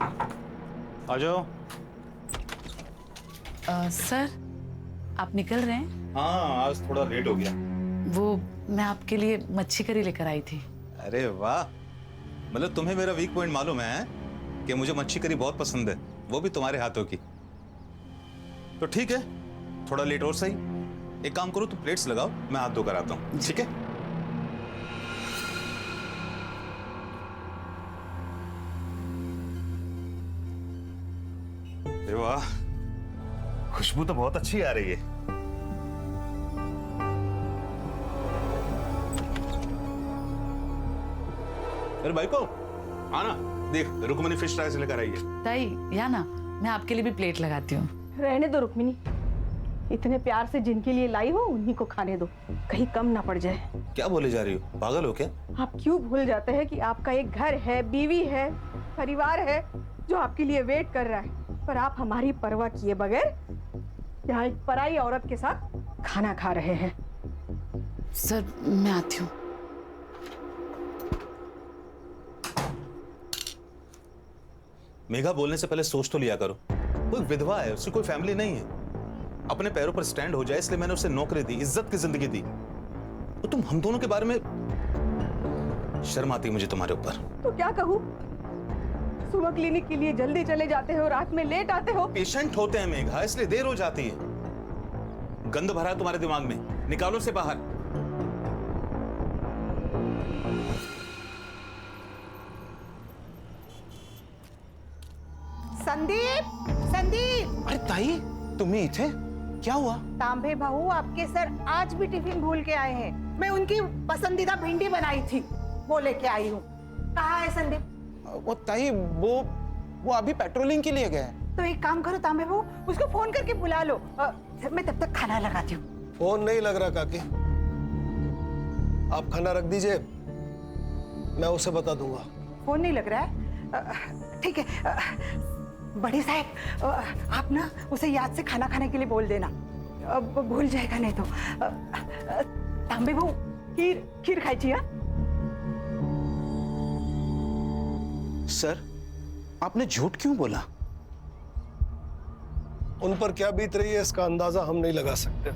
आ जाओ। सर, आप निकल रहे हैं? हाँ, आज थोड़ा लेट हो गया। वो मैं आपके लिए मच्छी करी लेकर आई थी। अरे वाह, मतलब तुम्हें मेरा वीक पॉइंट मालूम है कि मुझे मच्छी करी बहुत पसंद है, वो भी तुम्हारे हाथों की। तो ठीक है, थोड़ा लेट और सही। एक काम करो, तुम प्लेट्स लगाओ, मैं हाथ धोकर आता हूँ, ठीक है? अरे वाह, खुशबू तो बहुत अच्छी आ रही है। अरे भाई को आना, देख रुक्मिनी फिश फ्राई से लेकर आई है। ताई, या ना, मैं आपके लिए भी प्लेट लगाती हूँ। रहने दो रुक्मिनी, इतने प्यार से जिनके लिए लाई हो उन्हीं को खाने दो, कहीं कम ना पड़ जाए। क्या बोले जा रही हो, पागल हो क्या? आप क्यों भूल जाते हैं कि आपका एक घर है, बीवी है, परिवार है जो आपके लिए वेट कर रहा है, पर आप हमारी परवाह किए बगैर यहाँ एक पराई औरत के साथ खाना खा रहे हैं। सर, मैं आती हूँ। मेघा, बोलने से पहले सोच तो लिया करो। वो एक विधवा है, उसकी कोई फैमिली नहीं है। अपने पैरों पर स्टैंड हो जाए इसलिए मैंने उसे नौकरी दी, इज्जत की जिंदगी दी। तो तुम हम दोनों के बारे में, शर्म आती है मुझे तुम्हारे ऊपर। तो क्या कहूँ, सुबह क्लिनिक के लिए जल्दी चले जाते हो, रात में लेट आते हो। पेशेंट होते हैं मेघा, इसलिए देर हो जाती है। गंद भरा है तुम्हारे दिमाग में, निकालो से बाहर। संदीप, संदीप! अरे ताई, तुम्ही इथे? क्या हुआ? तांबे भाऊ आपके सर आज भी टिफिन भूल के आए हैं। मैं उनकी पसंदीदा भिंडी बनाई थी, वो लेके आई हूँ। कहाँ है संदीप? वो ताई, वो अभी पेट्रोलिंग के लिए गए हैं। तो एक काम करो तांबे भाऊ, उसको फोन करके बुला लो। मैं तब तक खाना लगाती हूँ। फोन नहीं लग रहा काकी, आप खाना रख दीजिए, मैं उसे बता दूंगा। फोन नहीं लग रहा है? ठीक है। बड़े साहब, आप ना उसे याद से खाना खाने के लिए बोल देना, भूल जाएगा नहीं तो। तांबे भाऊ, खीर खाई हा? सर, आपने झूठ क्यों बोला? उन पर क्या बीत रही है इसका अंदाजा हम नहीं लगा सकते।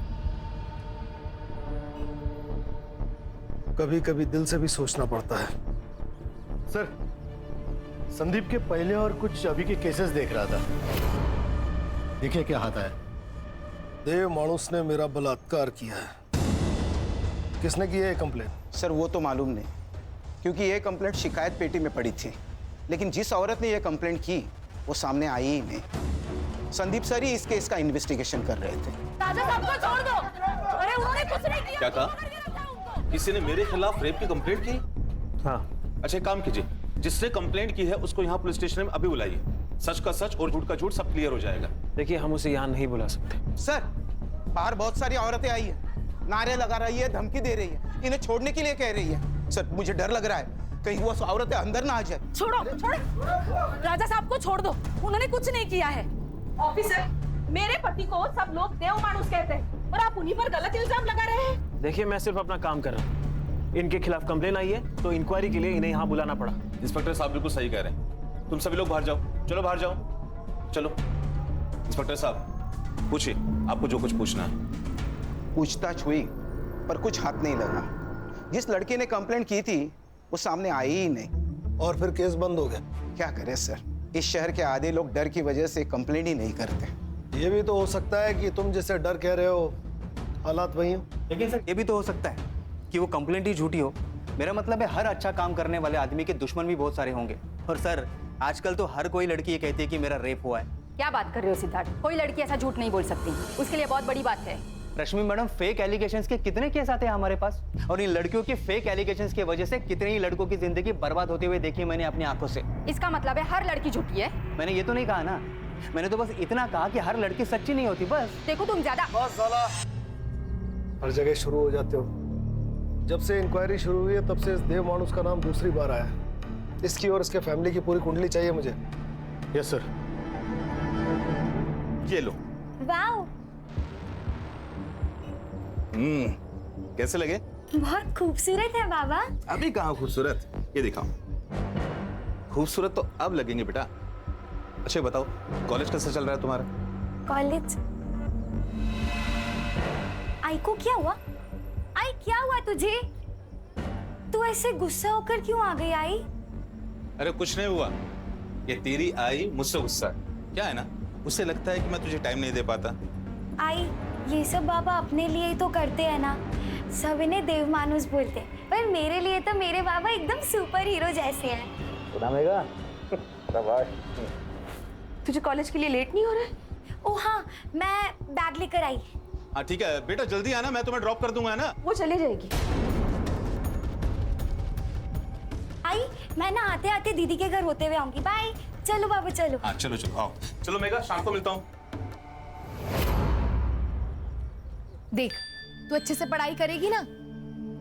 कभी कभी दिल से भी सोचना पड़ता है। सर, संदीप के पहले और कुछ अभी के केसेस देख रहा था, देखिए क्या आता है। देव मानुस ने मेरा बलात्कार किया है। किसने की है कंप्लेन? सर, वो तो मालूम नहीं, क्योंकि ये कंप्लेंट शिकायत पेटी में पड़ी थी, लेकिन जिस औरत ने ये कंप्लेंट की वो सामने आई ही नहीं। संदीप सर ही इस केस का इन्वेस्टिगेशन कर रहे थे। राजा साहब को छोड़ दो। अरे उन्होंने कुछ नहीं किया। क्या कहा? किसी ने मेरे खिलाफ रेप की कंप्लेंट की? हाँ। अच्छा, एक काम कीजिए, जिसने कंप्लेंट की है उसको यहाँ पुलिस स्टेशन में अभी बुलाइए। सच का सच और झूठ का झूठ सब क्लियर हो जाएगा। देखिए, हम उसे यहाँ नहीं बुला सकते। सर, बाहर बहुत सारी औरतें आई है, नारे लगा रही है, धमकी दे रही है, इन्हें छोड़ने के लिए कह रही है। सर, मुझे डर लग रहा है कहीं वो औरतें अंदर ना आ जाए। छोड़ो, छोड़ो। राजा साहब को छोड़ दो, उन्होंने कुछ नहीं किया है। ऑफिसर, मेरे पति को सब लोग देव मानुस कहते हैं और आप उन्हीं पर गलत इल्जाम लगा रहे हैं। देखिए, मैं सिर्फ अपना काम कर रहा हूँ। इनके खिलाफ कंप्लेन आई है तो इंक्वायरी के लिए इन्हें यहाँ बुलाना पड़ा। इंस्पेक्टर साहब बिल्कुल सही कह रहे हैं। तुम सभी लोग बाहर जाओ, चलो बाहर जाओ, चलो। इंस्पेक्टर साहब, पूछिए, आपको जो कुछ पूछना है। पूछताछ हुई पर कुछ हाथ नहीं लगा। जिस लड़के ने कंप्लेंट की थी वो सामने आई ही नहीं, और फिर केस बंद हो गया। क्या करें सर, इस शहर के आधे लोग डर की वजह से कंप्लेंट ही नहीं करते। ये भी तो हो सकता है कि तुम जैसे डर कह रहे हो हालात वही हो। लेकिन सर, ये भी तो हो सकता है कि वो कंप्लेंट ही झूठी हो। मेरा मतलब है, हर अच्छा काम करने वाले आदमी के दुश्मन भी बहुत सारे होंगे। और सर, आजकल तो हर कोई लड़की ये कहती है कि मेरा रेप हुआ है। क्या बात कर रहे हो सिद्धार्थ? कोई लड़की ऐसा झूठ नहीं बोल सकती, उसके लिए बहुत बड़ी बात है। रश्मि मैडम, फेक एलिगेशंस के कितने केस आते हैं हमारे पास, और इन लड़कियों के फेक एलिगेशंस की वजह से कितने ही लड़कों की जिंदगी बर्बाद होते हुए देखी मैंने अपनी आंखों से। इसका मतलब है हर लड़की झूठी है? मैंने ये तो नहीं कहा ना, मैंने तो बस इतना कहा कि हर लड़की सच्ची नहीं होती, बस। देखो तुम ज्यादा बस साला, हर जगह शुरू हो जाते हो। जब से इंक्वायरी शुरू हुई है तब से इस देव मानुस का नाम दूसरी बार आया है। इसकी और इसके फैमिली की पूरी कुंडली चाहिए मुझे। Yes sir. ये लो। वाओ, कैसे लगे? बहुत खूबसूरत है बाबा। अभी कहाँ खूबसूरत, ये दिखाओ। खूबसूरत तो अब लगेंगे बेटा, अच्छा बताओ, कॉलेज कैसा चल रहा है तुम्हारा? कॉलेज? आई को क्या हुआ? आई क्या हुआ तुझे? तू ऐसे गुस्सा होकर क्यों आ गई आई? अरे कुछ नहीं हुआ, ये तेरी आई मुझसे गुस्सा है। क्या है ना, उसे लगता है कि मैं तुझे टाइम नहीं दे पाता। आई, ये सब बाबा अपने लिए ही तो करते हैं ना, सब इन्हें देव मानुस बोलते हैं, पर मेरे लिए तो मेरे बाबा एकदम सुपर हीरो जैसे हैं। सुनामेगा? तुझे कॉलेज के लिए लेट नहीं हो रहा है? ओ हाँ, मैं बैग लेकर आई। हाँ ठीक है बेटा, जल्दी आना, मैं तुम्हें ड्रॉप कर दूंगा, है ना? वो चले जाएगी। आई, मैं ना आते आते दीदी के घर होते हुए आऊंगी। बाय। चलो बाबा चलो। हाँ चलो चलो आओ। चलो मेगा, शाम को मिलता हूँ। देख, तू अच्छे से पढ़ाई करेगी ना,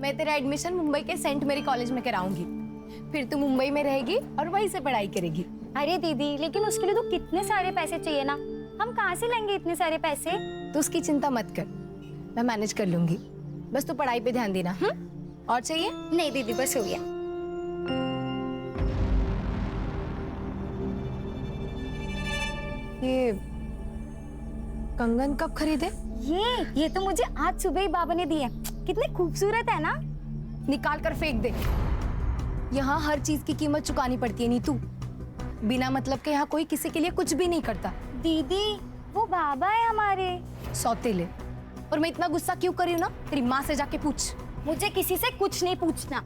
मैं तेरा एडमिशन मुंबई के सेंट मेरी कॉलेज में कराऊंगी। फिर तू मुंबई में रहेगी और वहीं से पढ़ाई करेगी। अरे दीदी, लेकिन उसके लिए तो कितने सारे पैसे चाहिए ना, हम कहाँ से लेंगे इतने सारे पैसे? तू उसकी चिंता मत कर, मैं मैनेज कर लूंगी। बस तू पढ़ाई पे ध्यान देना। और चाहिए? नहीं दीदी, बस हो गया। ये कंगन कब खरीदे? ये तो मुझे आज सुबह ही बाबा ने दिए। कितने खूबसूरत है ना। निकाल कर फेंक दे। यहाँ हर चीज की कीमत चुकानी पड़ती है नीतू। बिना मतलब के यहाँ कोई किसी के लिए कुछ भी नहीं करता। दीदी, वो बाबा है हमारे। सौतेले। और मैं इतना गुस्सा क्यों कर रही हूँ ना, तेरी माँ से जाके पूछ। मुझे किसी से कुछ नहीं पूछना।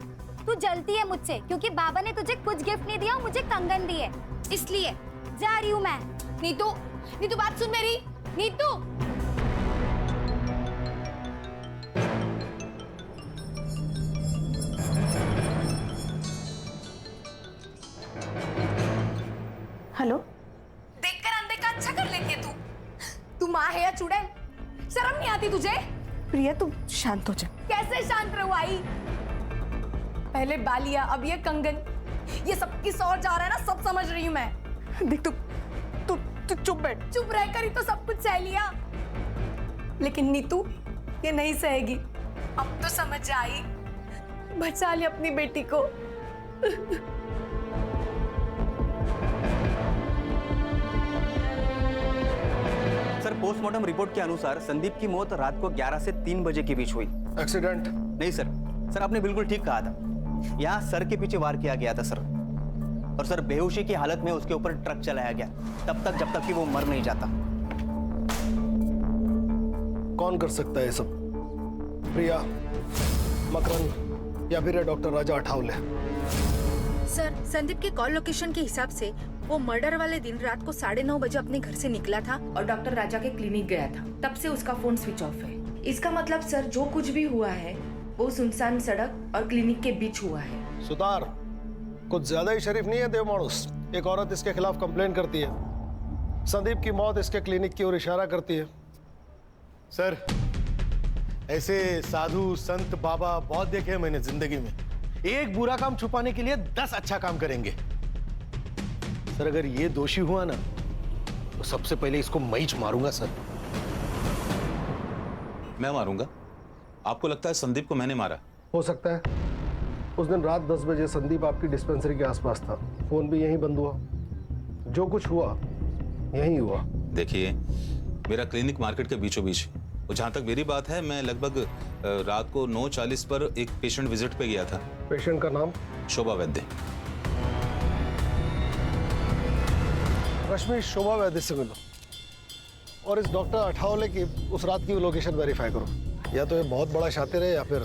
तू जलती है मुझसे क्योंकि बाबा ने तुझे कुछ गिफ्ट नहीं दिया और मुझे कंगन दिए, इसलिए जा रही हूँ मैं। नीतू, नीतू बात सुन मेरी। नीतू, हेलो। देखकर अनदेखा अच्छा कर लेती है तू माँ है या चुड़ैल? शर्म नहीं आती तुझे? प्रिया तू शांत हो जा। कैसे शांत रहूं आई? पहले बालिया, अब ये कंगन, ये सब किस और जा रहा है ना, सब समझ रही हूँ मैं। देख तू चुप बैठ। चुप रहकर ही तो सब कुछ सह लिया, लेकिन नीतू ये नहीं सहेगी। अब तो समझ आई, बचा ली अपनी बेटी को। सर, पोस्टमार्टम रिपोर्ट के अनुसार संदीप की मौत रात को 11 से 3 बजे के बीच हुई। एक्सीडेंट? नहीं सर, आपने बिल्कुल ठीक कहा था। यहाँ सर के पीछे वार किया गया था सर, और सर बेहोशी की हालत में उसके ऊपर ट्रक चलाया गया तब तक जब तक कि वो मर नहीं जाता। कौन कर सकता है ये सब? प्रिया, मकरंद या फिर ये डॉक्टर राजा अठावले? सर, संदीप के कॉल लोकेशन के हिसाब से वो मर्डर वाले दिन रात को 9:30 बजे अपने घर से निकला था और डॉक्टर राजा के क्लिनिक गया था। तब से उसका फोन स्विच ऑफ है। इसका मतलब सर, जो कुछ भी हुआ है वो सुनसान सड़क और क्लिनिक के बीच हुआ है। सुतार, कुछ ज्यादा ही शरीफ नहीं है देव मानुस। एक औरत इसके खिलाफ कंप्लेन करती है, संदीप की मौत इसके क्लिनिक की ओर इशारा करती है। सर, ऐसे साधु संत बाबा बहुत देखे हैं मैंने जिंदगी में। एक बुरा काम छुपाने के लिए 10 अच्छा काम करेंगे। सर, अगर ये दोषी हुआ ना तो सबसे पहले इसको मैं ही मारूंगा सर। मैं मारूंगा? आपको लगता है संदीप को मैंने मारा? हो सकता है। उस दिन रात 10 बजे संदीप आपकी डिस्पेंसरी के आसपास था, फोन भी यहीं बंद हुआ। जो कुछ हुआ यहीं हुआ। देखिए, मेरा क्लिनिक मार्केट के बीचों बीच, और जहां तक मेरी बात है, मैं लगभग रात को 9:40 पर एक पेशेंट विजिट पे गया था। पेशेंट का नाम? शोभा वैद्य। रश्मि, शोभा वैद्य से मिलो और इस डॉक्टर अठावले की उस रात की लोकेशन वेरीफाई करो। या तो ये बहुत बड़ा शातिर है या फिर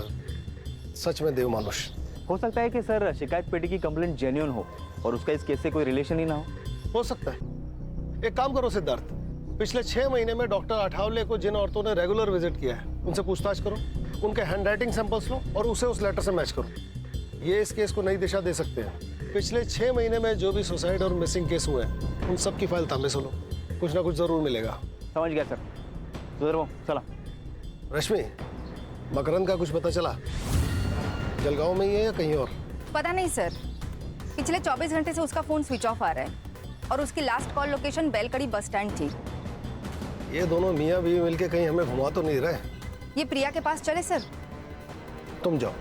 सच में देव मानुष। हो सकता है कि सर शिकायत पेटी की कंप्लेंट जेन्युइन हो और उसका इस केस से कोई रिलेशन ही ना हो सकता है। एक काम करो सिद्धार्थ, पिछले 6 महीने में डॉक्टर अठावले को जिन औरतों ने रेगुलर विजिट किया है उनसे पूछताछ करो, उनके हैंडराइटिंग सैंपल्स लो और उसे उस लेटर से मैच करो। ये इस केस को नई दिशा दे सकते हैं। पिछले 6 महीने में जो भी सुसाइड और मिसिंग केस हुए हैं उन सब की फाइल तांबे से लो, कुछ ना कुछ जरूर मिलेगा। समझ गया सर। चला। रश्मि, मकरंद का कुछ पता चला? जलगांव में ही है या कहीं और? पता नहीं सर, पिछले 24 घंटे से उसका फोन स्विच ऑफ आ रहा है और उसकी last call location बेलकड़ी bus stand थी। ये दोनों मियाँ बीवी मिलके कहीं हमें घुमा तो नहीं रहे? ये प्रिया के पास चले सर? तुम जाओ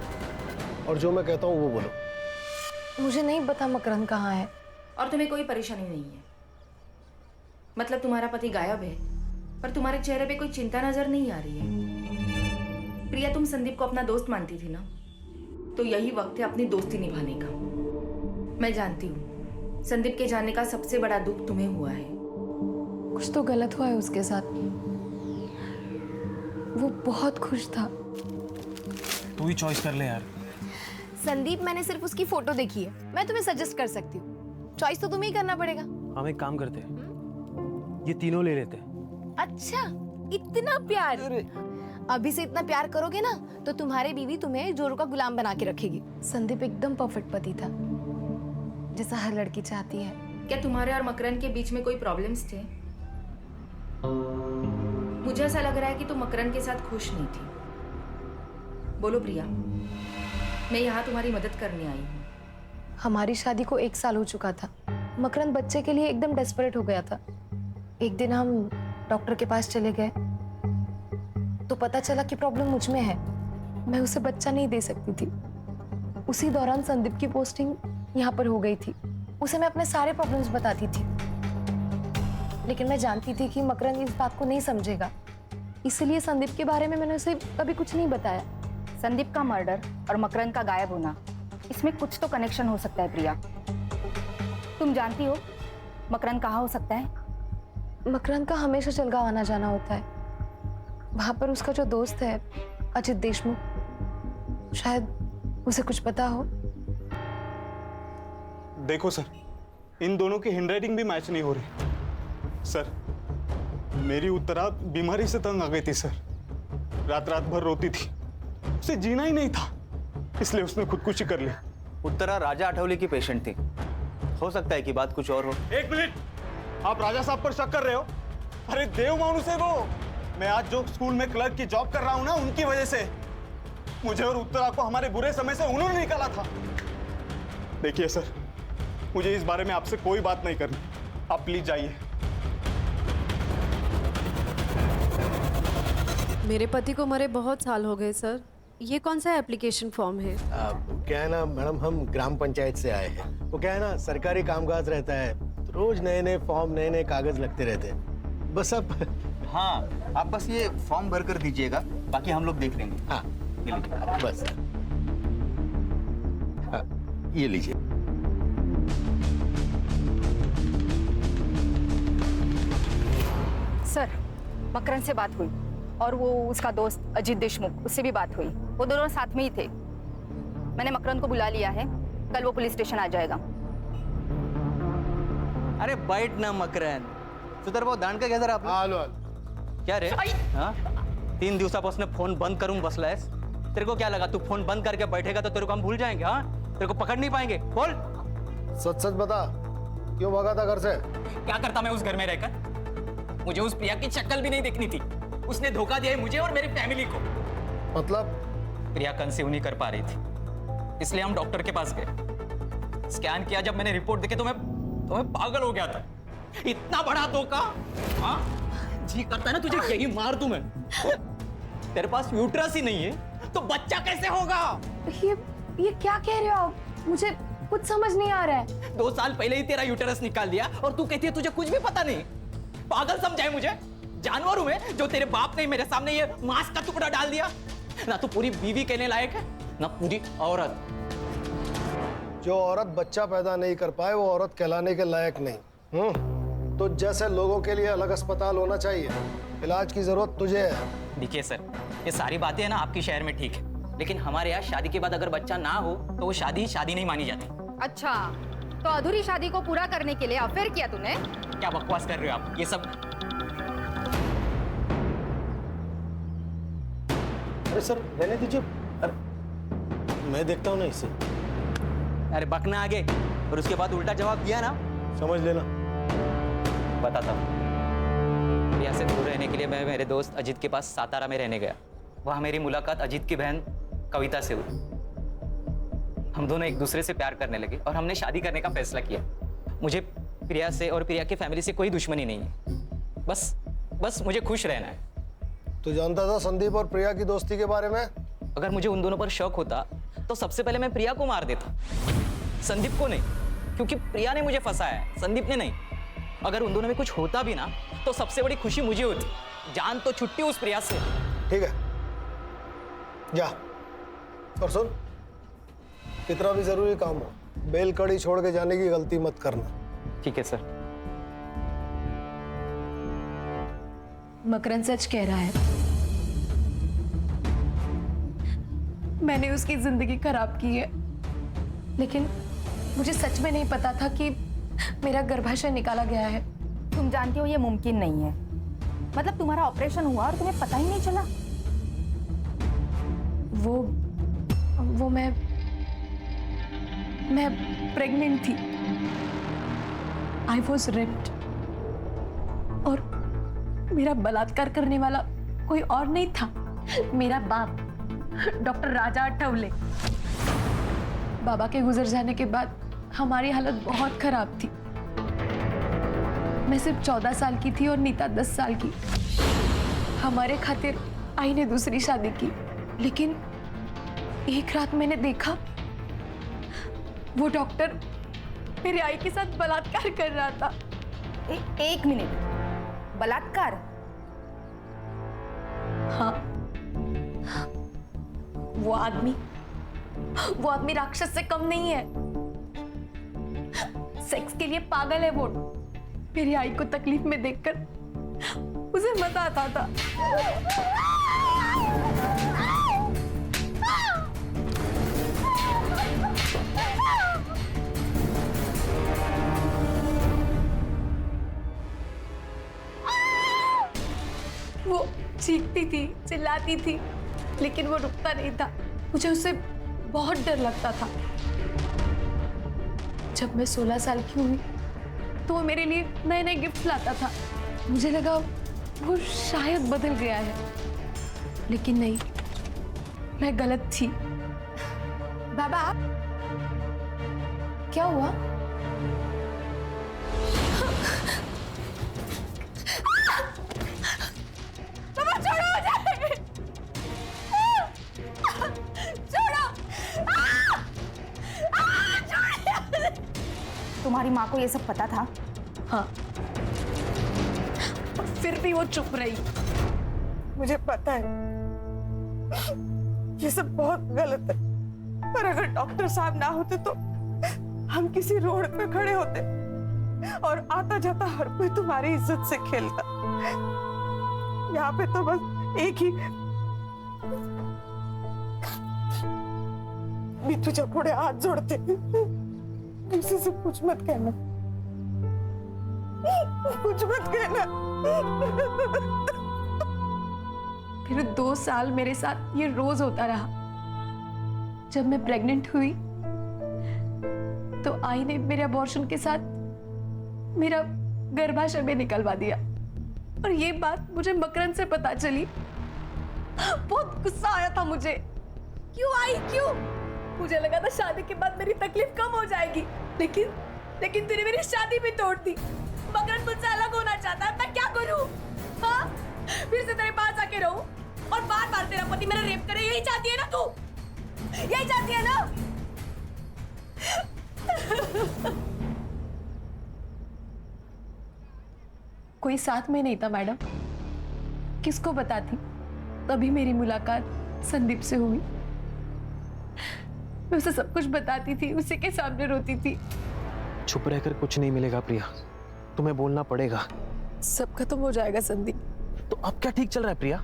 और जो मैं कहता हूँ वो बोलो। मुझे नहीं पता मकरंद कहाँ है। और तुम्हें कोई परेशानी नहीं है? मतलब तुम्हारा पति गायब है, पर तुम्हारे चेहरे पे कोई चिंता नजर नहीं आ रही है। प्रिया, तुम संदीप को अपना दोस्त मानती थी ना, तो यही वक्त है अपनी दोस्ती निभाने का। मैं जानती हूँ संदीप के जाने का सबसे बड़ा दुख तुम्हें हुआ है। कुछ तो गलत हुआ है उसके साथ। वो बहुत खुश था। तू ही चॉइस कर ले यार। संदीप, मैंने सिर्फ उसकी फोटो देखी है, मैं तुम्हें सजेस्ट कर सकती हूँ। चॉइस तो तुम्हें ही करना पड़ेगा। हम एक काम करते हैं, ये तीनों ले लेते हैं। अच्छा, इतना प्यार। अभी से इतना प्यार करोगे ना तो तुम्हारी बीवी तुम्हें जोरू का गुलाम बना के रखेगी। संदीप एकदम परफेक्ट पति था, जैसा हर लड़की चाहती है। क्या तुम्हारे और मकरन के बीच में कोई प्रॉब्लम्स थे? मुझे ऐसा लग रहा है कि तुम मकरन के साथ खुश नहीं थी। बोलो प्रिया, मैं यहाँ तुम्हारी मदद करने आई हूँ। हमारी शादी को 1 साल हो चुका था। मकरन बच्चे के लिए एकदम डेस्परेट हो गया था। एक दिन हम डॉक्टर के पास चले गए तो पता चला कि प्रॉब्लम मुझ में है, मैं उसे बच्चा नहीं दे सकती थी। उसी दौरान संदीप की पोस्टिंग यहाँ पर हो गई थी। उसे मैं अपने सारे प्रॉब्लम्स बताती थी, लेकिन मैं जानती थी कि मकरन इस बात को नहीं समझेगा, इसलिए संदीप के बारे में मैंने उसे कभी कुछ नहीं बताया। संदीप का मर्डर और मकरन का गायब होना, इसमें कुछ तो कनेक्शन हो सकता है प्रिया। तुम जानती हो मकरन कहाँ हो सकता है? मकरन का हमेशा जलगांव आना जाना होता है। वहां पर उसका जो दोस्त है अजित देशमुख, शायद उसे कुछ पता हो। देखो सर, इन दोनों की हैंडराइटिंग भी मैच नहीं हो रही। सर, मेरी उत्तरा बीमारी से तंग आ गई थी सर। रात रात भर रोती थी, उसे जीना ही नहीं था, इसलिए उसने खुदकुशी कर ली। उत्तरा राजा आठवले की पेशेंट थी, हो सकता है कि बात कुछ और हो। 1 मिनट, आप राजा साहब पर शक कर रहे हो? अरे देव मानुस है वो। मैं आज जो स्कूल में क्लर्क की जॉब कर रहा हूं ना, उनकी वजह से मुझे और उत्तरा को हमारे बुरे समय से उन्होंने निकाला था। देखिए सर, मुझे इस बारे में आपसे कोई बात नहीं करनी, आप प्लीज जाइए। मेरे पति को मरे बहुत साल हो गए सर। ये कौन सा एप्लीकेशन फॉर्म है? क्या है ना मैडम, हम ग्राम पंचायत से आए हैं। वो क्या है ना, सरकारी कामकाज रहता है, तो रोज नए नए फॉर्म, नए नए कागज लगते रहते हैं। बस अब हाँ, आप बस ये फॉर्म भर कर दीजिएगा, बाकी हम लोग देख लेंगे। हाँ, ये लीजिए। बस ये लीजिए। सर, मकरन से बात हुई और वो उसका दोस्त अजीत देशमुख, उससे भी बात हुई। वो दोनों साथ में ही थे। मैंने मकरन को बुला लिया है, कल वो पुलिस स्टेशन आ जाएगा। अरे बैठ ना मकरन, सुधर भाऊ दांड का जरा आपलं. आलो क्या रे हाँ 3 दिवसापासून फोन बंद करून बसलायस. तेरे को क्या लगा तू फोन बंद करके बैठेगा तो तेरे को हम भूल जाएंगे? हाँ तेरे को पकड़ नहीं पाएंगे. बोल सच सच बता, क्यों भागा था घर से? क्या करता मैं उस घर में रहकर? मुझे उस प्रिया की शक्ल भी नहीं देखनी थी. उसने धोखा दिया है मुझे और मेरी फैमिली को. मतलब? प्रिया कंसीव नहीं कर पा रही थी, इसलिए हम डॉक्टर के पास गए. स्कैन किया, जब मैंने रिपोर्ट देखी तो मैं पागल हो गया था. इतना बड़ा धोखा. हाँ जी करता है ना तुझे यही मार दूं मैं. तेरे पास यूट्रस ही नहीं है तो बच्चा कैसे होगा? ये क्या कह रहे हो आप? मुझे कुछ समझ नहीं आ रहा है. 2 साल पहले ही तेरा यूटेरस निकाल दिया और तू कहती है तुझे कुछ भी पता नहीं. पागल समझाए मुझे? जानवर हूं मैं जो तेरे बाप ने मेरे सामने ये मांस का टुकड़ा डाल दिया. ना तू पूरी बीवी कहने लायक है ना पूरी औरत. जो औरत बच्चा पैदा नहीं कर पाए वो औरत कहलाने के लायक नहीं. तो जैसे लोगों के लिए अलग अस्पताल होना चाहिए, इलाज की जरूरत तुझे है. देखिए सर, ये सारी बातें है ना आपकी शहर में ठीक है, लेकिन हमारे यहाँ शादी के बाद अगर बच्चा ना हो तो वो शादी नहीं मानी जाती. अच्छा, तो अधूरी शादी को पूरा करने के लिए अफेयर किया तूने? क्या बकवास कर रहे हो आप? ये सब अरे सर रहने दीजिए. अरे मैं देखता हूँ ना इसे. अरे बकना आगे और उसके बाद उल्टा जवाब दिया ना समझ लेना. बताता हूँ. प्रिया से दूर रहने के लिए मैं मेरे दोस्त अजीत के पास सातारा में रहने गया. वहाँ मेरी मुलाकात अजीत की बहन कविता से हुई. हम दोनों एक दूसरे से प्यार करने लगे और हमने शादी करने का फैसला किया. मुझे प्रिया से और प्रिया की फैमिली से कोई दुश्मनी नहीं है. बस मुझे खुश रहना है. तू जानता था संदीप और प्रिया की दोस्ती के बारे में? अगर मुझे उन दोनों पर शक होता तो सबसे पहले मैं प्रिया को मार देता, संदीप को नहीं. क्योंकि प्रिया ने मुझे फंसाया है, संदीप ने नहीं. अगर उन दोनों में कुछ होता भी ना तो सबसे बड़ी खुशी मुझे होती। जान तो छुट्टी उस प्रयास से। ठीक है, जा। और सुन, कितना भी जरूरी काम हो, बेल कड़ी छोड़ के जाने की गलती मत करना। ठीक है सर। मकरंद सच कह रहा है। मैंने उसकी जिंदगी खराब की है, लेकिन मुझे सच में नहीं पता था कि मेरा गर्भाशय निकाला गया है। तुम जानती हो ये मुमकिन नहीं है। मतलब तुम्हारा ऑपरेशन हुआ और तुम्हें पता ही नहीं चला? वो मैं प्रेग्नेंट थी। आई वॉज रेप्ड और मेरा बलात्कार करने वाला कोई और नहीं था, मेरा बाप डॉक्टर राजा अठवले। बाबा के गुजर जाने के बाद हमारी हालत बहुत खराब थी। मैं सिर्फ 14 साल की थी और नीता 10 साल की। हमारे खातिर आई ने दूसरी शादी की, लेकिन एक रात मैंने देखा वो डॉक्टर मेरी आई के साथ बलात्कार कर रहा था। एक मिनट, बलात्कार? हाँ, वो आदमी राक्षस से कम नहीं है। सेक्स के लिए पागल है वो। मेरी आई को तकलीफ में देखकर उसे मजा आता था। वो चीखती थी, चिल्लाती थी, लेकिन वो रुकता नहीं था। मुझे उससे बहुत डर लगता था। जब मैं 16 साल की हुई तो वो मेरे लिए नए नए गिफ्ट लाता था। मुझे लगा वो शायद बदल गया है, लेकिन नहीं, मैं गलत थी। बाबा, क्या हुआ? बाबा छोड़ो मुझे! छोड़ो! तुम्हारी माँ को ये सब पता था? हाँ, फिर भी वो चुप रही। मुझे पता है ये सब बहुत गलत है, पर अगर डॉक्टर साहब ना होते तो हम किसी रोड पे खड़े होते और आता जाता हर कोई तुम्हारी इज्जत से खेलता। यहाँ पे तो बस एक ही भी तुझे पुढे हाथ जोड़ते। किसी से कुछ मत कहना, कुछ मत कहना। फिर 2 साल मेरे साथ ये रोज होता रहा। जब मैं प्रेग्नेंट हुई तो आई ने मेरे अबॉर्शन के साथ मेरा गर्भाशय में निकलवा दिया, और ये बात मुझे मकरंद से पता चली। बहुत गुस्सा आया था मुझे। क्यों आई, क्यों? मुझे लगा था शादी के बाद मेरी तकलीफ कम हो जाएगी, लेकिन तूने मेरी शादी भी तोड़ दी। मकरंद मुझसे अलग होना चाहता है, मैं क्या करूं? हाँ, फिर से तेरे पास आके रहूं और बार बार तेरा पति मेरा रेप करे? यही चाहती है ना तू? यही चाहती है ना? कोई साथ में नहीं था मैडम, किसको बताती? तभी मेरी मुलाकात संदीप से हुई। मैं उसे सब कुछ बताती थी, उसी के सामने रोती थी। चुप रहकर कुछ नहीं मिलेगा प्रिया, तुम्हें बोलना पड़ेगा। सब खत्म हो जाएगा संदीप। तो अब क्या ठीक चल रहा है प्रिया?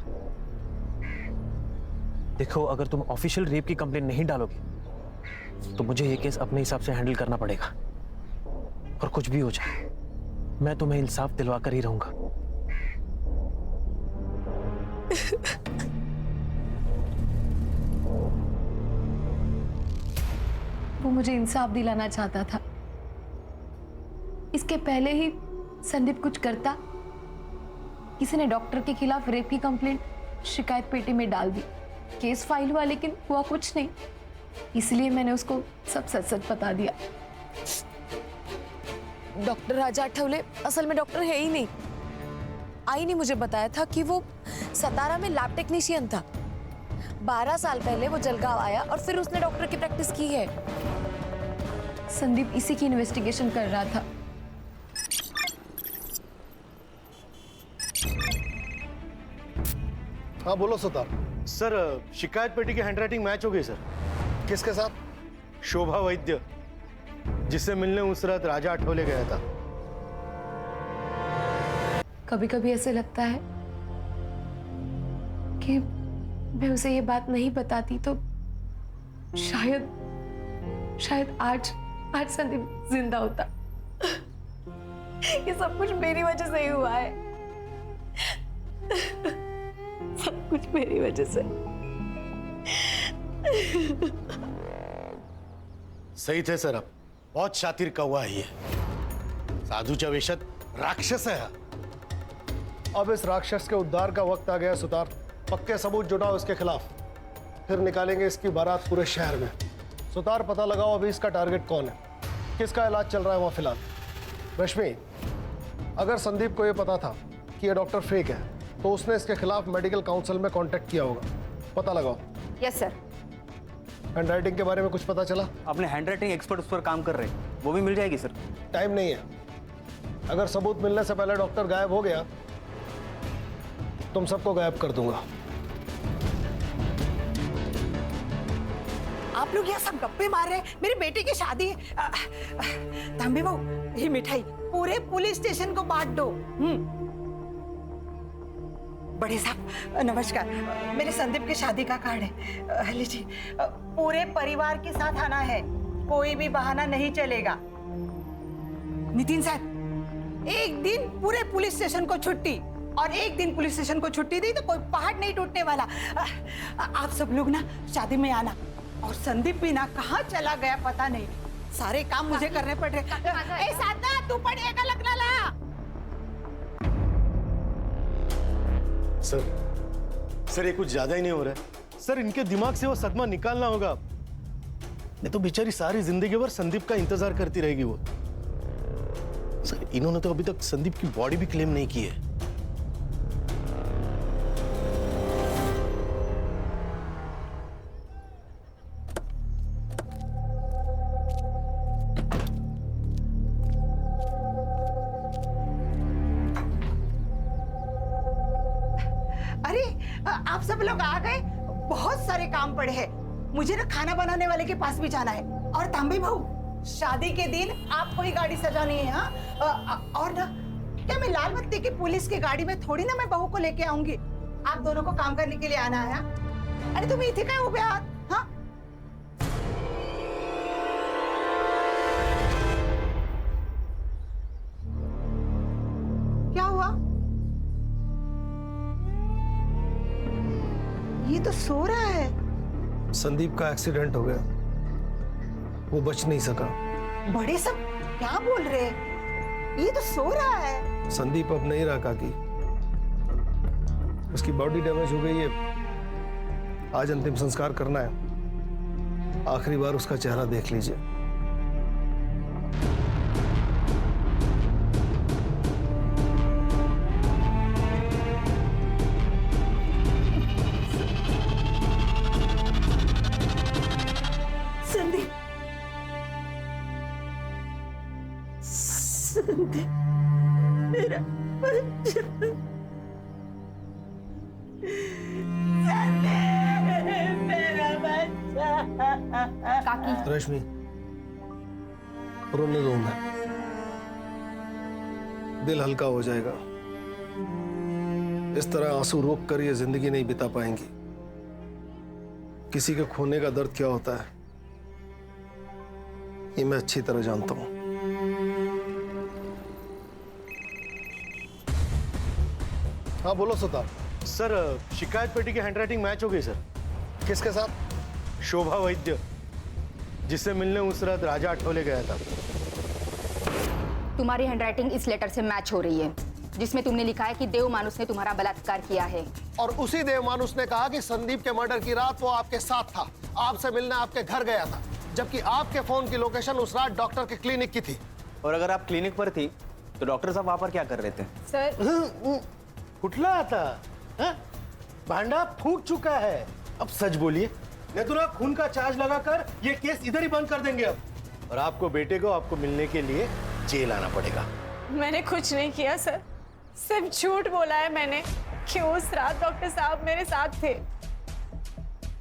देखो, अगर तुम ऑफिशियल रेप की कंप्लेंट नहीं डालोगे तो मुझे ये केस अपने हिसाब से हैंडल करना पड़ेगा। और कुछ भी हो जाए, मैं तुम्हें इंसाफ दिलवा कर ही रहूंगा। वो मुझे इंसाफ दिलाना चाहता था। इसके पहले ही संदीप कुछ करता, किसी ने डॉक्टर के खिलाफ रेप की कंप्लेंट शिकायत पेटी में डाल दी। केस फाइल हुआ, लेकिन हुआ कुछ नहीं। इसलिए मैंने उसको सब सच सच बता दिया। डॉक्टर राजा अठवले असल में डॉक्टर है ही नहीं। आई ने मुझे बताया था कि वो सतारा में लैब टेक्नीशियन था। 12 साल पहले वो जलगांव आया और फिर उसने डॉक्टर की प्रैक्टिस की है। संदीप इसी की इन्वेस्टिगेशन कर रहा था। हाँ बोलो सुतार। सर शिकायत पेटी की हैंडराइटिंग मैच हो गई सर। किसके साथ? शोभा वैद्य, जिससे मिलने उस रात राजा आठवले गया था। कभी कभी ऐसे लगता है कि मैं उसे ये बात नहीं बताती तो शायद आज संदीप जिंदा होता। ये सब कुछ मेरी वजह से ही हुआ है। सब कुछ मेरी वजह से। सही थे सर आप। बहुत शातिर कौवा है ये। साधूच्या वेशात राक्षस है। अब इस राक्षस के उद्धार का वक्त आ गया सुतार। पक्के सबूत जुटाओ इसके खिलाफ, फिर निकालेंगे इसकी बारात पूरे शहर में। सुतार पता लगाओ अभी इसका टारगेट कौन है, किसका इलाज चल रहा है वहां फिलहाल। रश्मि, अगर संदीप को यह पता था कि ये डॉक्टर फेक है तो उसने इसके खिलाफ मेडिकल काउंसिल में कांटेक्ट किया होगा। पता लगाओ। Yes sir. हैंडराइटिंग के बारे में कुछ पता चला? अपने हैंडराइटिंग एक्सपर्ट उस पर काम कर रहे हैं, वो भी मिल जाएगी सर। टाइम नहीं है। अगर सबूत मिलने से पहले डॉक्टर गायब हो गया तुम सबको गायब कर दूंगा। आप लोग यहाँ सब गप्पे मार रहे हैं। मेरी बेटी की शादी है। तांबे बहू, ये मिठाई पूरे पुलिस स्टेशन को बांट दो। बड़े साहब नमस्कार, मेरे संदीप की शादी का कार्ड है, लीजिए। पूरे परिवार के साथ आना है, कोई भी बहाना नहीं चलेगा। नितिन साहब, एक दिन पूरे पुलिस स्टेशन को छुट्टी, और एक दिन पुलिस स्टेशन को छुट्टी दी तो कोई पहाड़ नहीं टूटने वाला। आप सब लोग ना शादी में आना। और संदीप भी ना कहाँ चला गया पता नहीं, सारे काम मुझे करने पड़ रहे। ए साधना, तू पढ़ेगा लगना ला। सर ये कुछ ज्यादा ही नहीं हो रहा है। सर इनके दिमाग से वो सदमा निकालना होगा, नहीं तो बेचारी सारी जिंदगी भर संदीप का इंतजार करती रहेगी वो। सर इन्होंने तो अभी तक संदीप की बॉडी भी क्लेम नहीं की है। आप सब लोग आ गए। बहुत सारे काम पड़े हैं, मुझे ना खाना बनाने वाले के पास भी जाना है। और तांबे बहू, शादी के दिन आपको ही गाड़ी सजानी है। हाँ, और ना क्या मैं लाल बत्ती की पुलिस की गाड़ी में थोड़ी ना मैं बहू को लेके आऊंगी। आप दोनों को काम करने के लिए आना है। अरे तुम इथे काय उभे आहात? हाँ, क्या हुआ? ये तो सो रहा है। संदीप का एक्सीडेंट हो गया, वो बच नहीं सका। बड़े सब क्या बोल रहे हैं? ये तो सो रहा है। संदीप अब नहीं रहा काकी, उसकी बॉडी डैमेज हो गई है। आज अंतिम संस्कार करना है, आखिरी बार उसका चेहरा देख लीजिए। मेरा बच्चा, मेरा बच्चा। काकी, रश्मि, रोने दो मैं, दिल हल्का हो जाएगा। इस तरह आंसू रोक कर ये जिंदगी नहीं बिता पाएंगी। किसी के खोने का दर्द क्या होता है ये मैं अच्छी तरह जानता हूं। हाँ बोलो सुतार। सर शिकायत पेटी की हैंडराइटिंग मैच हो गई सर। किसके साथ? शोभा वैद्य, जिससे मिलने उस रात राजा आठवले गया था। तुम्हारी हैंडराइटिंग इस लेटर से मैच हो रही है, जिसमें तुमने लिखा है कि देव मानुस ने तुम्हारा बलात्कार किया है। और उसी देव मानुस ने कहा कि संदीप के मर्डर की रात वो आपके साथ था, आपसे मिलने आपके घर गया था, जबकि आपके फोन की लोकेशन उस रात डॉक्टर के क्लिनिक की थी। और अगर आप क्लिनिक पर थी तो डॉक्टर साहब वहां पर क्या कर रहे थे? सर, कुठला आता? भांडा फूट चुका है, अब सच बोलिए, नहीं तो ना खून का चार्ज लगाकर ये केस इधर ही बंद कर देंगे अब। और आपको बेटे को आपको मिलने के लिए जेल आना पड़ेगा। मैंने कुछ नहीं किया सर, सिर्फ झूठ बोला है मैंने कि उस रात डॉक्टर साहब मेरे साथ थे।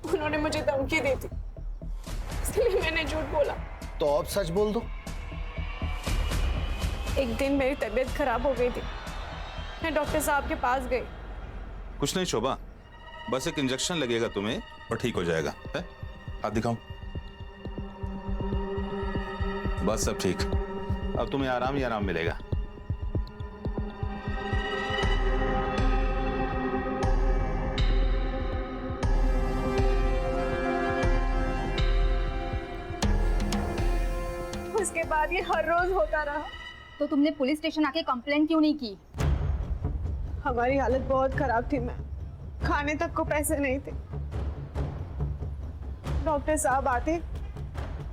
उन्होंने मुझे धमकी दी थी, इसलिए मैंने झूठ बोला। तो अब सच बोल दो। एक दिन मेरी तबीयत खराब हो गई थी, मैं डॉक्टर साहब के पास गई। कुछ नहीं शोभा, बस एक इंजेक्शन लगेगा तुम्हें और ठीक हो जाएगा। है? हाथ दिखाओ। बस सब ठीक। अब तुम्हें आराम ही आराम मिलेगा। उसके बाद ये हर रोज होता रहा। तो तुमने पुलिस स्टेशन आके कंप्लेंट क्यों नहीं की? हमारी हालत बहुत खराब थी मैम, खाने तक को पैसे नहीं थे। डॉक्टर साहब आते,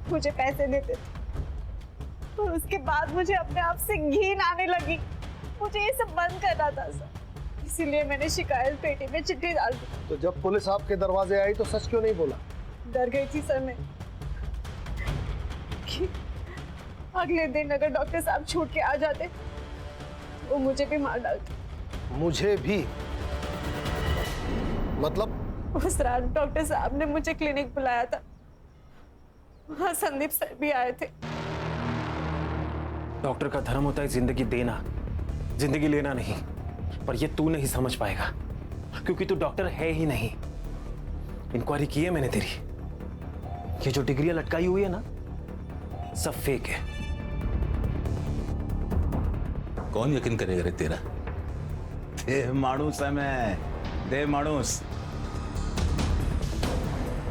मुझे पैसे देते थे और उसके बाद मुझे अपने आप से घिन आने लगी। मुझे ये सब बंद करना था सर, इसीलिए मैंने शिकायत पेटी में चिट्ठी डाल दी। तो जब पुलिस आपके दरवाजे आई तो सच क्यों नहीं बोला? डर गई थी सर मैं कि अगले दिन अगर डॉक्टर साहब छूट के आ जाते वो मुझे भी मार डालते। मुझे भी? मतलब? उस रात डॉक्टर साहब ने मुझे क्लिनिक बुलाया था, वहां संदीप सर भी आए थे। डॉक्टर का धर्म होता है जिंदगी देना, जिंदगी लेना नहीं। पर ये तू नहीं समझ पाएगा क्योंकि तू डॉक्टर है ही नहीं। इंक्वायरी की है मैंने तेरी, ये जो डिग्रियां लटकाई हुई है ना, सब फेक है। कौन यकीन करेगा रे तेरा? दे माणूस है मैं, दे माणूस।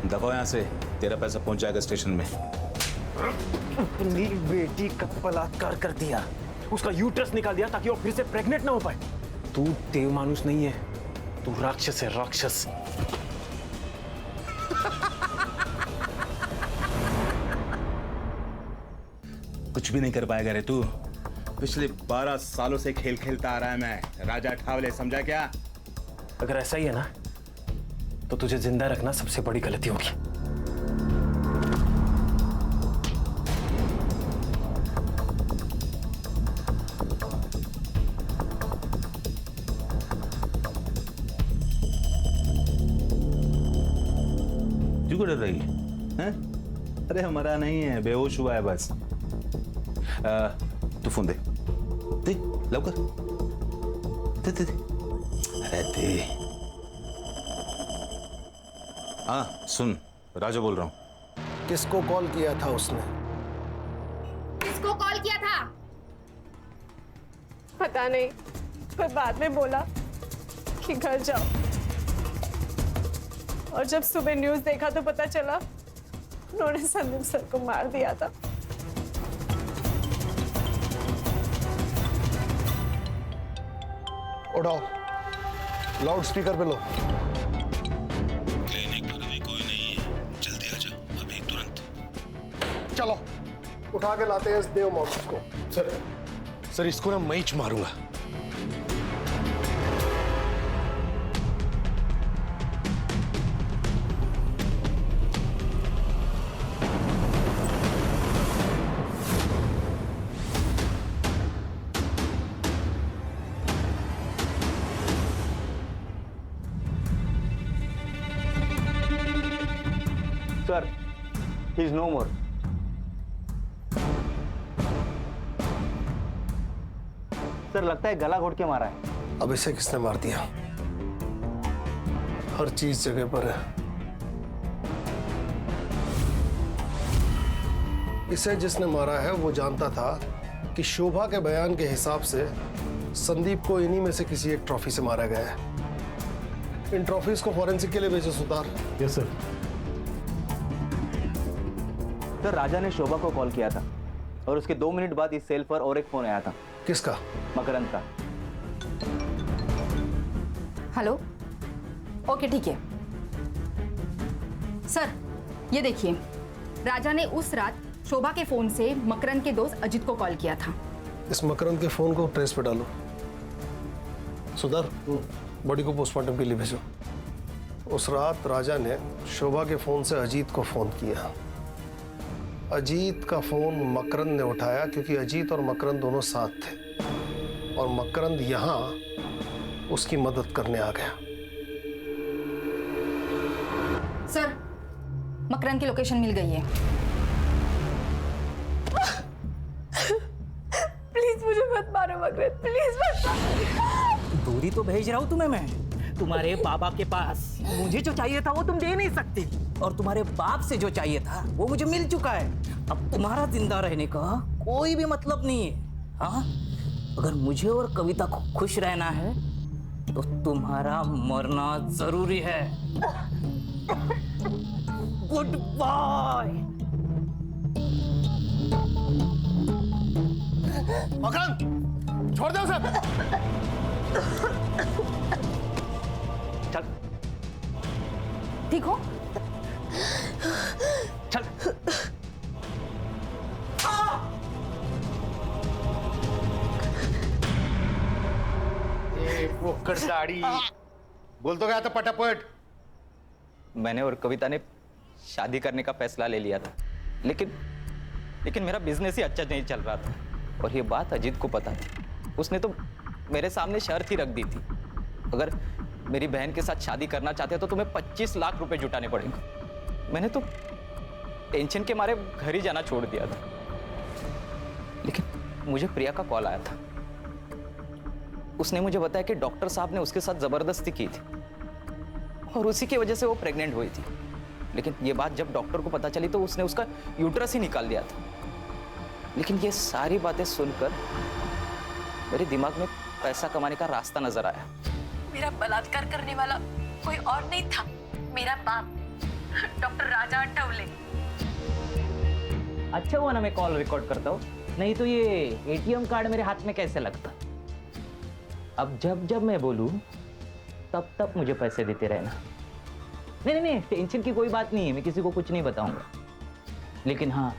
दफा यहां से, तेरा पैसा पहुंच जाएगा स्टेशन में। अपनी बेटी का बलात्कार कर दिया, उसका यूट्रस निकाल दिया ताकि वो फिर से प्रेग्नेंट ना हो पाए। तू देव मानुस नहीं है, तू राक्षस है, राक्षस। कुछ भी नहीं कर पाएगा रे तू। पिछले 12 सालों से खेल खेलता आ रहा है मैं, राजा ठावले, समझा क्या? अगर ऐसा ही है ना तो तुझे जिंदा रखना सबसे बड़ी गलती होगी। क्यों डर रही है? अरे हमारा नहीं है, बेहोश हुआ है बस। तू फोन दे, दे लवकर, दे दे दे। अरे दे। हाँ सुन, राजा बोल रहा हूँ। किसको कॉल किया था उसने? किसको कॉल किया था? पता नहीं, पर बाद में बोला कि घर जाओ। और जब सुबह न्यूज़ देखा तो पता चला उन्होंने संदीप सर को मार दिया था। उठाओ, लाउड स्पीकर पे लो। क्लिनिक पर अभी कोई नहीं है, जल्दी आ जाओ अभी तुरंत। चलो उठा के लाते हैं इस देव मानुस को। सर इसको ना मैं ही मारूंगा। Sir, he is no more. Sir लगता है गला घोट के मारा है। अब इसे किसने मार दिया? हर चीज जगह पर है। इसे जिसने मारा है वो जानता था कि शोभा के बयान के हिसाब से संदीप को इन्हीं में से किसी एक ट्रॉफी से मारा गया है। इन ट्रॉफीज को फॉरेंसिक के लिए भेजो Sutar. Yes sir. Sir Raja ने शोभा को कॉल किया था और उसके 2 मिनट बाद इस सेल पर और एक फोन आया था। किसका? मकरंद का। हेलो, ओके ठीक है। सर ये देखिए, राजा ने उस रात शोभा के फोन से मकरंद के दोस्त अजित को कॉल किया था। इस मकरंद के फोन को ट्रेस पे डालो। सुधार, बॉडी को पोस्टमार्टम के लिए भेजो। उस रात राजा ने शोभा के फोन से अजीत को फोन किया। अजीत का फोन मकरंद ने उठाया क्योंकि अजीत और मकरंद दोनों साथ थे और मकरंद यहाँ उसकी मदद करने आ गया। सर, मकरन की लोकेशन मिल गई है। प्लीज मुझे मत मारो मकरन, प्लीज मत मारो। दूरी तो भेज रहा हूँ तुम्हें मैं, तुम्हारे बाबा के पास। मुझे जो चाहिए था वो तुम दे नहीं सकती, और तुम्हारे बाप से जो चाहिए था वो मुझे मिल चुका है। अब तुम्हारा जिंदा रहने का कोई भी मतलब नहीं है। हाँ, अगर मुझे और कविता को खुश रहना है तो तुम्हारा मरना जरूरी है। Good bye. मकरंद, छोड़ दो उसे। चल ठीक हो? चल। वो दाढ़ी बोल तो गया था पटापट। मैंने और कविता ने शादी करने का फैसला ले लिया था, लेकिन मेरा बिजनेस ही अच्छा नहीं चल रहा था और ये बात अजीत को पता थी। उसने तो मेरे सामने शर्त ही रख दी थी, अगर मेरी बहन के साथ शादी करना चाहते हो तो तुम्हें 25 लाख रुपए जुटाने पड़ेंगे। मैंने तो टेंशन के मारे घर ही जाना छोड़ दिया था, लेकिन मुझे प्रिया का कॉल आया था। उसने मुझे बताया कि डॉक्टर साहब ने उसके साथ जबरदस्ती की थी और उसी की वजह से वो प्रेग्नेंट हुई थी। लेकिन ये बात जब डॉक्टर को पता चली तो उसने उसका यूट्रस ही निकाल दिया था। लेकिन ये सारी बातें सुनकर मेरे दिमाग में पैसा कमाने का रास्ता नजर आया। मेरा बलात्कार करने वाला कोई और नहीं था, मेरा बाप डॉक्टर राजा अठवले। अच्छा हुआ ना मैं कॉल रिकॉर्ड करता हूँ, नहीं तो ये एटीएम कार्ड मेरे हाथ में कैसे लगता। अब जब मैं बोलूँ तब मुझे पैसे देते रहना। नहीं, टेंशन की कोई बात नहीं है, मैं किसी को कुछ नहीं बताऊंगा। लेकिन हाँ,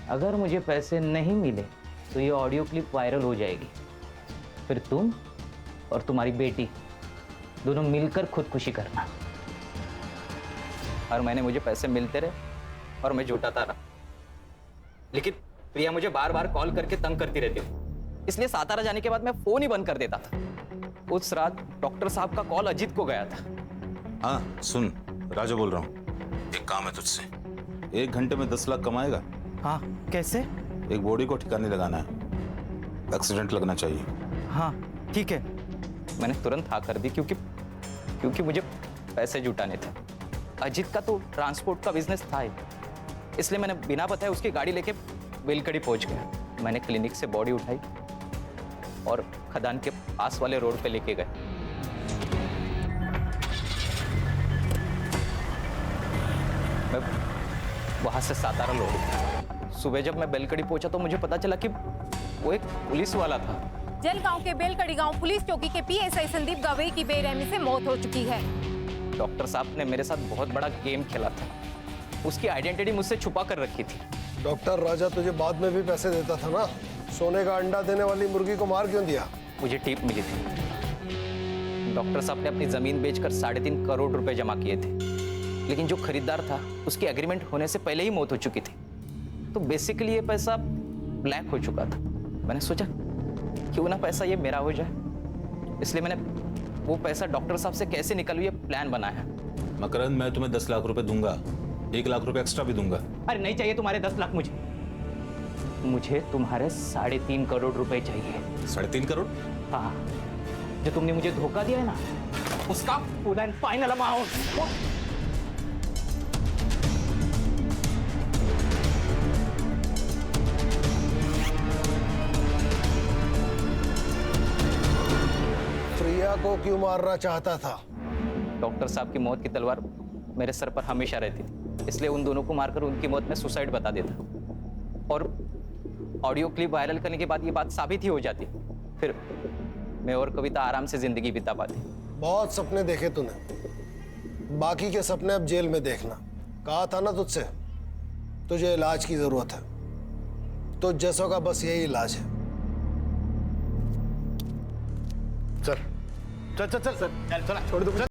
अगर मुझे पैसे नहीं मिले तो ये ऑडियो क्लिप वायरल हो जाएगी, फिर तुम और तुम्हारी बेटी दोनों मिलकर खुदकुशी करना। हर महीने मुझे पैसे मिलते रहे और मैं जुटाता रहा, लेकिन प्रिया मुझे बार बार कॉल करके तंग करती रहती थी, इसलिए सातारा जाने के बाद मैं फोन ही बंद कर देता था। उस रात डॉक्टर साहब का कॉल अजीत को गया था। हाँ सुन, राजा बोल रहा हूँ, एक काम है तुझसे। 1 घंटे में 10 लाख कमाएगा? हाँ, कैसे? एक बॉडी को ठिकाने लगाना है, एक्सीडेंट लगना चाहिए। हाँ ठीक है। मैंने तुरंत हाँ कर दी क्योंकि मुझे पैसे जुटाने थे। अजीत का तो ट्रांसपोर्ट का बिजनेस था ही, इसलिए मैंने बिना बताए उसकी गाड़ी लेके बेलकड़ी पहुंच गया। मैंने क्लिनिक से बॉडी उठाई और खदान के पास वाले रोड पे लेके गए। मैं वहां से सातारा लौट गया। सुबह जब मैं बेलकड़ी पहुंचा तो मुझे पता चला कि वो एक पुलिस वाला था। जलगांव के बेलकड़ी गांव पुलिस चौकी के पीएसआई संदीप गवई की बेरहमी से मौत हो चुकी है। डॉक्टर साहब ने मेरे साथ बहुत बड़ा गेम खेला था, उसकी आइडेंटिटी मुझसे छुपा कर रखी थी। डॉक्टर राजा तुझे बाद में भी पैसे देता था ना, सोने का अंडा देने वाली मुर्गी को मार क्यों दिया? मुझे टिप मिली थी। डॉक्टर साहब ने अपनी जमीन बेचकर 3.5 करोड़ रुपए जमा किए थे, लेकिन जो खरीदार था उसकी एग्रीमेंट होने से पहले ही मौत हो चुकी थी, तो बेसिकली ये पैसा ब्लैक हो चुका था। मैंने सोचा क्यों ना पैसा ये मेरा हो जाए, इसलिए मैंने वो पैसा डॉक्टर साहब से कैसे निकालूं ये प्लान बनाया। मकरंद, मैं तुम्हें 10 लाख रुपए दूंगा, 1 लाख रुपए एक्स्ट्रा भी दूंगा। अरे नहीं चाहिए तुम्हारे 10 लाख, मुझे तुम्हारे 3.5 करोड़ रुपए चाहिए। 3.5 करोड़? हाँ, जो तुमने मुझे धोखा दिया है ना, उसका फुल एंड फाइनल अमाउंट। प्रिया को क्यों मारना चाहता था? डॉक्टर साहब की मौत की तलवार मेरे सर पर हमेशा रहती थी, इसलिए उन दोनों को मारकर उनकी मौत में सुसाइड बता देता और ऑडियो क्लिप वायरल करने के बाद ये बात साबित ही हो जाती, फिर मैं और कविता आराम से जिंदगी बिता पाती। बहुत सपने देखे तूने, बाकी के सपने अब जेल में देखना। कहा था ना तुझसे, तुझे इलाज की जरूरत है, तो जैसों का बस यही इलाज है। चल चल चल चल चल, छोड़ दो।